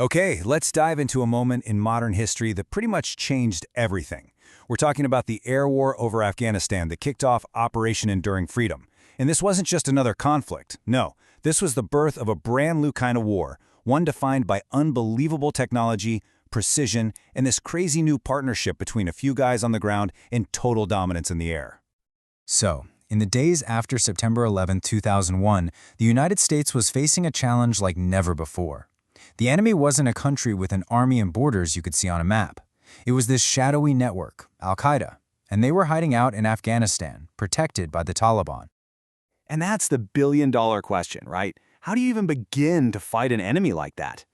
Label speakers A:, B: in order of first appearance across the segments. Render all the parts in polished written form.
A: Okay, let's dive into a moment in modern history that pretty much changed everything. We're talking about the air war over Afghanistan that kicked off Operation Enduring Freedom. And this wasn't just another conflict. No, this was the birth of a brand new kind of war, one defined by unbelievable technology, precision, and this crazy new partnership between a few guys on the ground and total dominance in the air. So, in the days after September 11, 2001, the United States was facing a challenge like never before. The enemy wasn't a country with an army and borders you could see on a map. It was this shadowy network, Al-Qaeda, and they were hiding out in Afghanistan, protected by the Taliban.
B: And that's the billion-dollar question, right? How do you even begin to fight an enemy like that?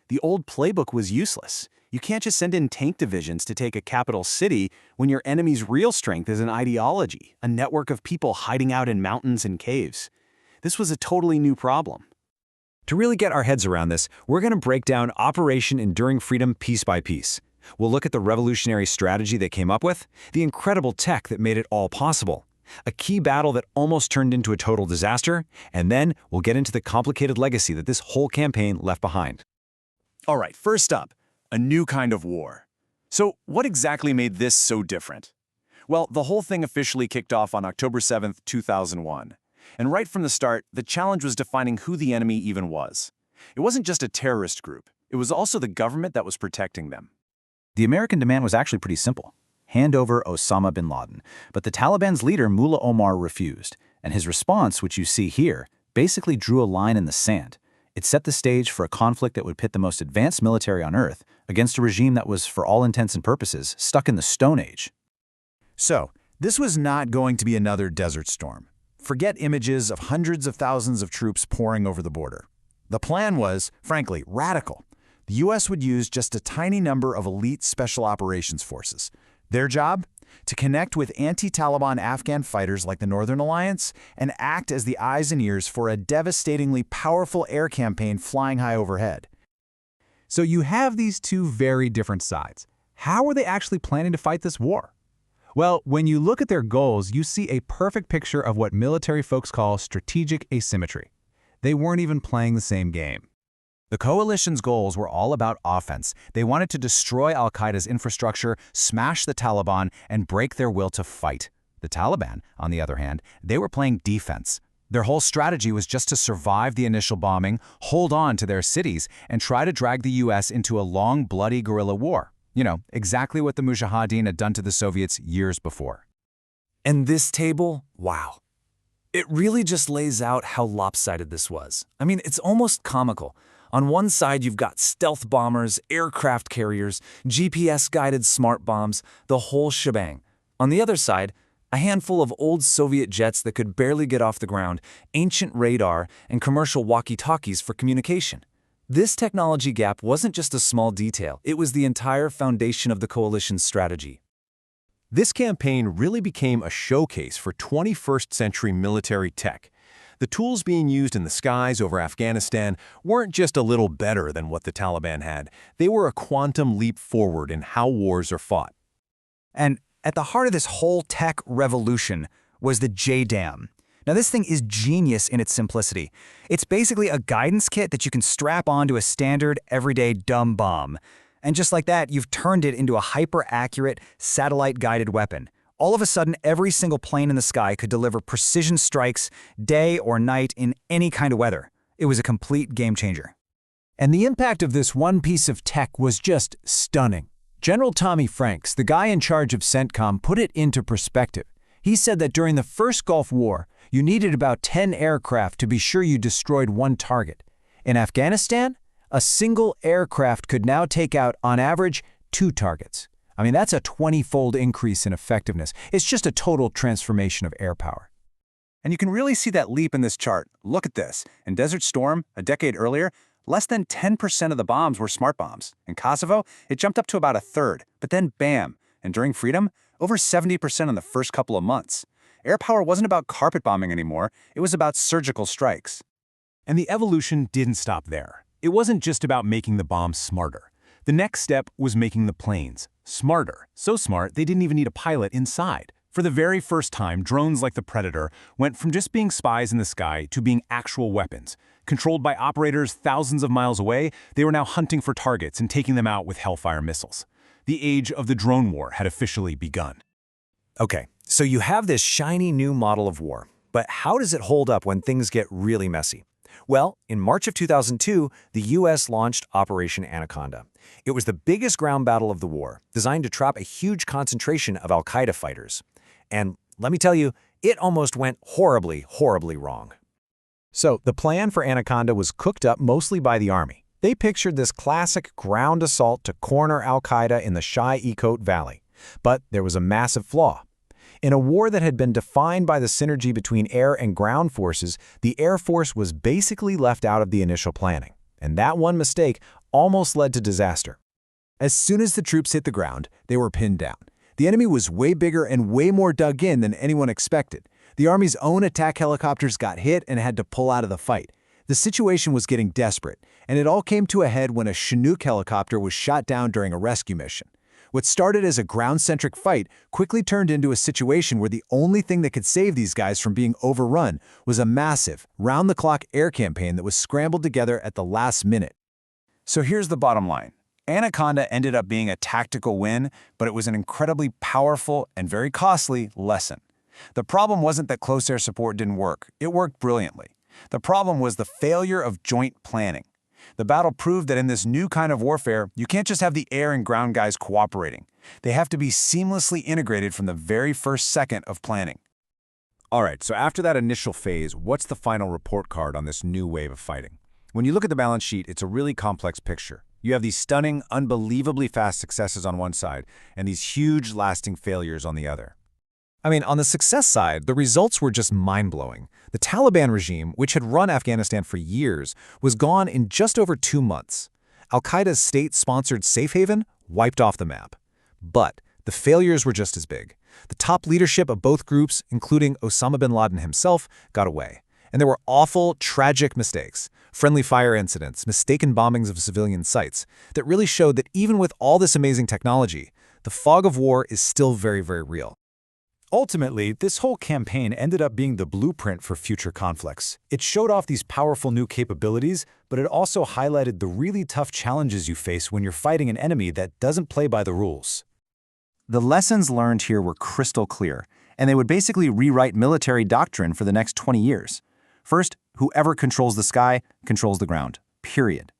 B: The old playbook was useless. You can't just send in tank divisions to take a capital city when your enemy's real strength is an ideology, a network of people hiding out in mountains and caves. This was a totally new problem.
A: To really get our heads around this, we're going to break down Operation Enduring Freedom piece by piece. We'll look at the revolutionary strategy they came up with, the incredible tech that made it all possible, a key battle that almost turned into a total disaster, and then we'll get into the complicated legacy that this whole campaign left behind.
B: All right, first up, a new kind of war. So what exactly made this so different? Well, the whole thing officially kicked off on October 7th, 2001. And right from the start, the challenge was defining who the enemy even was. It wasn't just a terrorist group. It was also the government that was protecting them.
A: The American demand was actually pretty simple. Hand over Osama bin Laden. But the Taliban's leader, Mullah Omar, refused. And his response, which you see here, basically drew a line in the sand. It set the stage for a conflict that would pit the most advanced military on Earth against a regime that was, for all intents and purposes, stuck in the Stone Age. So, this was not going to be another desert storm. Forget images of hundreds of thousands of troops pouring over the border. The plan was, frankly, radical. The U.S. would use just a tiny number of elite special operations forces. Their job? To connect with anti-Taliban Afghan fighters like the Northern Alliance and act as the eyes and ears for a devastatingly powerful air campaign flying high overhead. So you have these two very different sides. How are they actually planning to fight this war? Well, when you look at their goals, you see a perfect picture of what military folks call strategic asymmetry. They weren't even playing the same game. The coalition's goals were all about offense. They wanted to destroy al-Qaeda's infrastructure, smash the Taliban, and break their will to fight. The Taliban, on the other hand, they were playing defense. Their whole strategy was just to survive the initial bombing, hold on to their cities, and try to drag the U.S. into a long, bloody guerrilla war. You know, exactly what the Mujahideen had done to the Soviets years before.
C: And this table, wow. It really just lays out how lopsided this was. I mean, it's almost comical. On one side, you've got stealth bombers, aircraft carriers, GPS-guided smart bombs, the whole shebang. On the other side, a handful of old Soviet jets that could barely get off the ground, ancient radar, and commercial walkie-talkies for communication. This technology gap wasn't just a small detail, it was the entire foundation of the coalition's strategy.
D: This campaign really became a showcase for 21st century military tech. The tools being used in the skies over Afghanistan weren't just a little better than what the Taliban had. They were a quantum leap forward in how wars are fought.
E: And at the heart of this whole tech revolution was the JDAM. Now, this thing is genius in its simplicity. It's basically a guidance kit that you can strap onto a standard, everyday dumb bomb. And just like that, you've turned it into a hyper-accurate, satellite-guided weapon. All of a sudden, every single plane in the sky could deliver precision strikes, day or night, in any kind of weather. It was a complete game changer.
F: And the impact of this one piece of tech was just stunning. General Tommy Franks, the guy in charge of CENTCOM, put it into perspective. He said that during the first Gulf War, you needed about 10 aircraft to be sure you destroyed one target. In Afghanistan, a single aircraft could now take out, on average, 2 targets. I mean, that's a 20-fold increase in effectiveness. It's just a total transformation of air power.
B: And you can really see that leap in this chart. Look at this. In Desert Storm, a decade earlier, less than 10% of the bombs were smart bombs. In Kosovo, it jumped up to about a third. But then, bam, Enduring Freedom, over 70% in the first couple of months. Air power wasn't about carpet bombing anymore. It was about surgical strikes.
D: And the evolution didn't stop there. It wasn't just about making the bombs smarter. The next step was making the planes smarter. So smart, they didn't even need a pilot inside. For the very first time, drones like the Predator went from just being spies in the sky to being actual weapons,
B: Controlled by operators thousands of miles away, they were now hunting for targets and taking them out with Hellfire missiles. The age of the drone war had officially begun.
E: Okay, so you have this shiny new model of war, but how does it hold up when things get really messy? Well, in March of 2002, the US launched Operation Anaconda. It was the biggest ground battle of the war, designed to trap a huge concentration of al-Qaeda fighters. And let me tell you, it almost went horribly, horribly wrong.
F: So, the plan for Anaconda was cooked up mostly by the Army. They pictured this classic ground assault to corner al-Qaeda in the Shai-e-Coat Valley. But there was a massive flaw. In a war that had been defined by the synergy between air and ground forces, the Air Force was basically left out of the initial planning. And that one mistake almost led to disaster. As soon as the troops hit the ground, they were pinned down. The enemy was way bigger and way more dug in than anyone expected. The Army's own attack helicopters got hit and had to pull out of the fight. The situation was getting desperate, and it all came to a head when a Chinook helicopter was shot down during a rescue mission. What started as a ground-centric fight quickly turned into a situation where the only thing that could save these guys from being overrun was a massive, round-the-clock air campaign that was scrambled together at the last minute.
B: So here's the bottom line. Anaconda ended up being a tactical win, but it was an incredibly powerful and very costly lesson. The problem wasn't that close air support didn't work. It worked brilliantly. The problem was the failure of joint planning. The battle proved that in this new kind of warfare, you can't just have the air and ground guys cooperating. They have to be seamlessly integrated from the very first second of planning.
D: All right, so after that initial phase, what's the final report card on this new wave of fighting? When you look at the balance sheet, it's a really complex picture. You have these stunning, unbelievably fast successes on one side, and these huge, lasting failures on the other.
E: I mean, on the success side, the results were just mind-blowing. The Taliban regime, which had run Afghanistan for years, was gone in just over 2 months. Al-Qaeda's state-sponsored safe haven wiped off the map. But the failures were just as big. The top leadership of both groups, including Osama bin Laden himself, got away. And there were awful, tragic mistakes, friendly fire incidents, mistaken bombings of civilian sites, that really showed that even with all this amazing technology, the fog of war is still very, very real.
A: Ultimately, this whole campaign ended up being the blueprint for future conflicts. It showed off these powerful new capabilities, but it also highlighted the really tough challenges you face when you're fighting an enemy that doesn't play by the rules.
B: The lessons learned here were crystal clear, and they would basically rewrite military doctrine for the next 20 years. First, whoever controls the sky controls the ground, period.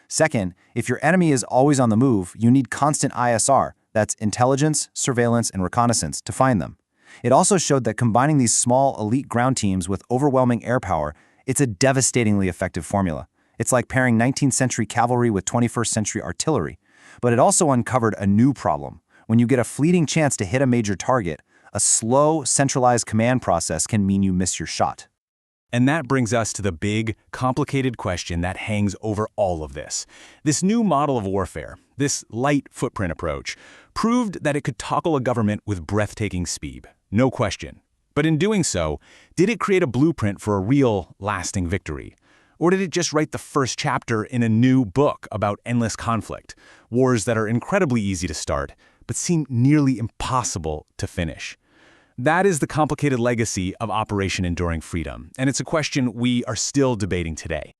B: Second, if your enemy is always on the move, you need constant ISR, that's intelligence, surveillance, and reconnaissance, to find them. It also showed that combining these small, elite ground teams with overwhelming air power, it's a devastatingly effective formula. It's like pairing 19th century cavalry with 21st century artillery. But it also uncovered a new problem. When you get a fleeting chance to hit a major target, a slow, centralized command process can mean you miss your shot.
C: And that brings us to the big, complicated question that hangs over all of this. This new model of warfare, this light footprint approach, proved that it could topple a government with breathtaking speed. No question. But in doing so, did it create a blueprint for a real, lasting victory? Or did it just write the first chapter in a new book about endless conflict, wars that are incredibly easy to start, but seem nearly impossible to finish? That is the complicated legacy of Operation Enduring Freedom, and it's a question we are still debating today.